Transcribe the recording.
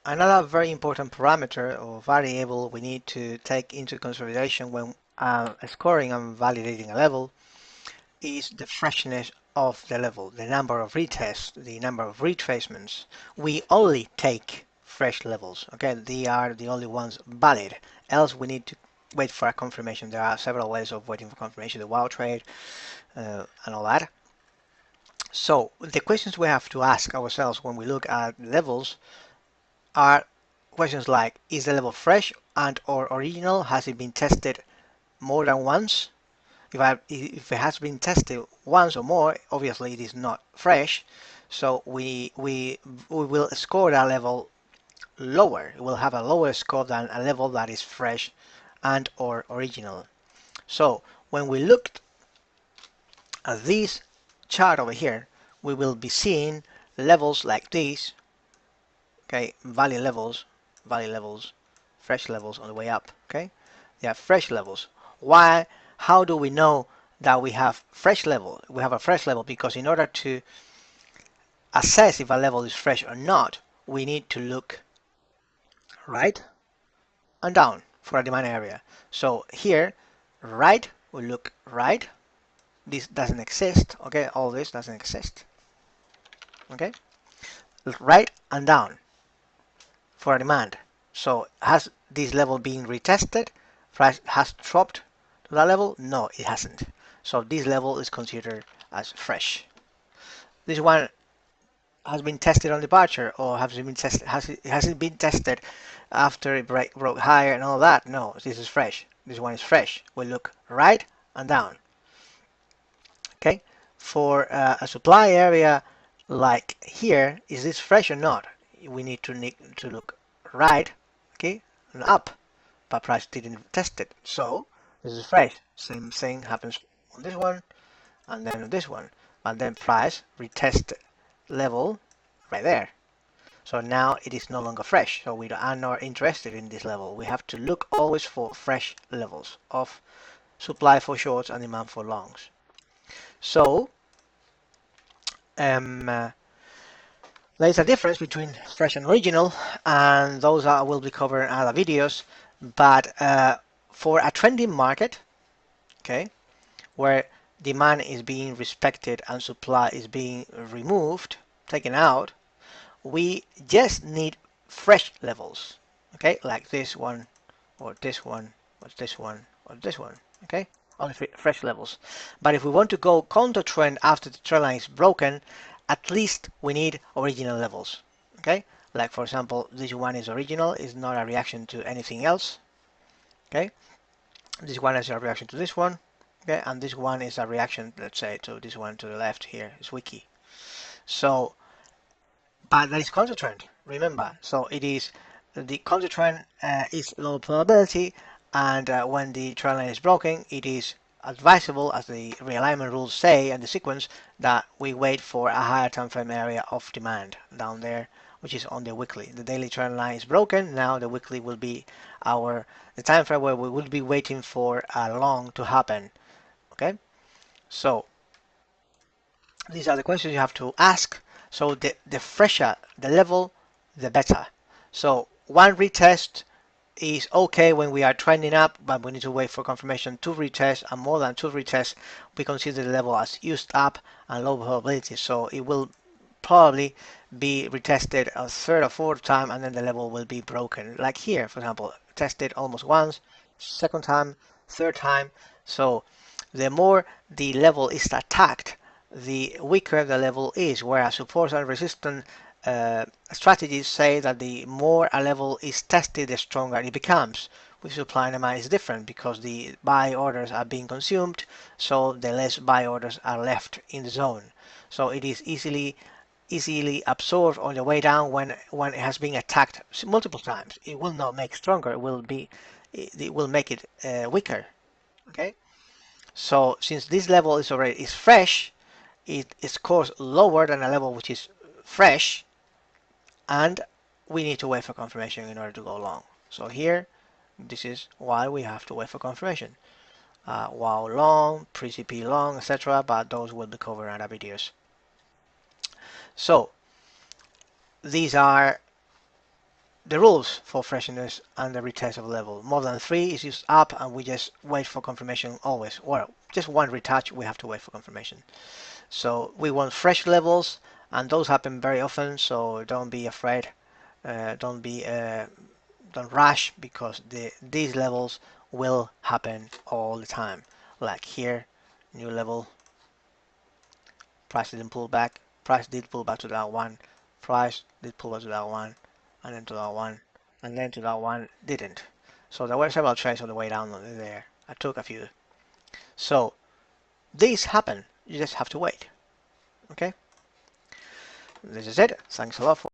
Another very important parameter or variable we need to take into consideration when scoring and validating a level is the freshness of the level, the number of retests, the number of retracements. We only take fresh levels, okay? They are the only ones valid. Else we need to wait for a confirmation. There are several ways of waiting for confirmation, the wow trade and all that. So the questions we have to ask ourselves when we look at levels are questions like, is the level fresh and or original? Has it been tested more than once? If it has been tested once or more, obviously it is not fresh. So we will score that level lower. It will have a lower score than a level that is fresh and or original. So when we looked at this chart over here, we will be seeing levels like these, okay, value levels, fresh levels on the way up, okay? They are fresh levels. Why? How do we know that we have fresh level? We have a fresh level because in order to assess if a level is fresh or not, we need to look right and down for a demand area. So here, right, we look right. This doesn't exist, okay? All this doesn't exist, okay? Right and down for a demand. So has this level been retested? Price has dropped to that level? No, it hasn't. So this level is considered as fresh. This one has been tested on departure, or has it been tested? Has it been tested after it broke higher and all that? No, this is fresh. This one is fresh. We look right and down. Okay, for a supply area like here, is this fresh or not? We need to look right, okay, and up, but price didn't test it, so this is fresh. Same thing happens on this one and then on this one, and then price retested level right there. So now it is no longer fresh, so we are not interested in this level. We have to look always for fresh levels of supply for shorts and demand for longs. So um, there is a difference between fresh and original, and those will be covered in other videos. But for a trending market, okay, where demand is being respected and supply is being removed, taken out, we just need fresh levels, okay, like this one, or this one, or this one, or this one, okay, only fresh levels. But if we want to go counter trend after the trend line is broken, at least we need original levels, okay, like for example this one is original, is not a reaction to anything else, okay, this one is a reaction to this one, okay, and this one is a reaction, let's say, to this one to the left here is wiki. So but that is counter trend, remember. So it is the counter trend is low probability, and when the trend line is broken, it is advisable, as the realignment rules say and the sequence, that we wait for a higher time frame area of demand down there, which is on the weekly. The daily trend line is broken. Now the weekly will be the time frame where we will be waiting for a long to happen. Okay, so these are the questions you have to ask. So the fresher the level, the better. So one retest is okay when we are trending up, but we need to wait for confirmation. Two retests and more than two retests, we consider the level as used up and low probability. So it will probably be retested a third or fourth time, and then the level will be broken. Like here, for example, tested almost once, second time, third time. So the more the level is attacked, the weaker the level is, whereas support and resistance strategies say that the more a level is tested, the stronger it becomes. With supply and demand is different because the buy orders are being consumed, so the less buy orders are left in the zone. So it is easily absorbed on the way down when it has been attacked multiple times. It will not make stronger. It will make it weaker. Okay. So since this level is fresh, it scores lower than a level which is fresh, and we need to wait for confirmation in order to go long. So here, this is why we have to wait for confirmation. While long, pre-CP long, etc. But those will be covered in other videos. So these are the rules for freshness and the retest of level. More than 3 is just up, and we just wait for confirmation always. Well, just one retouch, we have to wait for confirmation. So we want fresh levels, and those happen very often. So don't be afraid. Don't rush, because these levels will happen all the time. Like here, new level, price didn't pull back, price did pull back to that one, price did pull back to that one, and then to that one, and then to that one didn't. So there were several trades on the way down there. I took a few. So these happen. You just have to wait. Okay. This is it. Thanks a lot for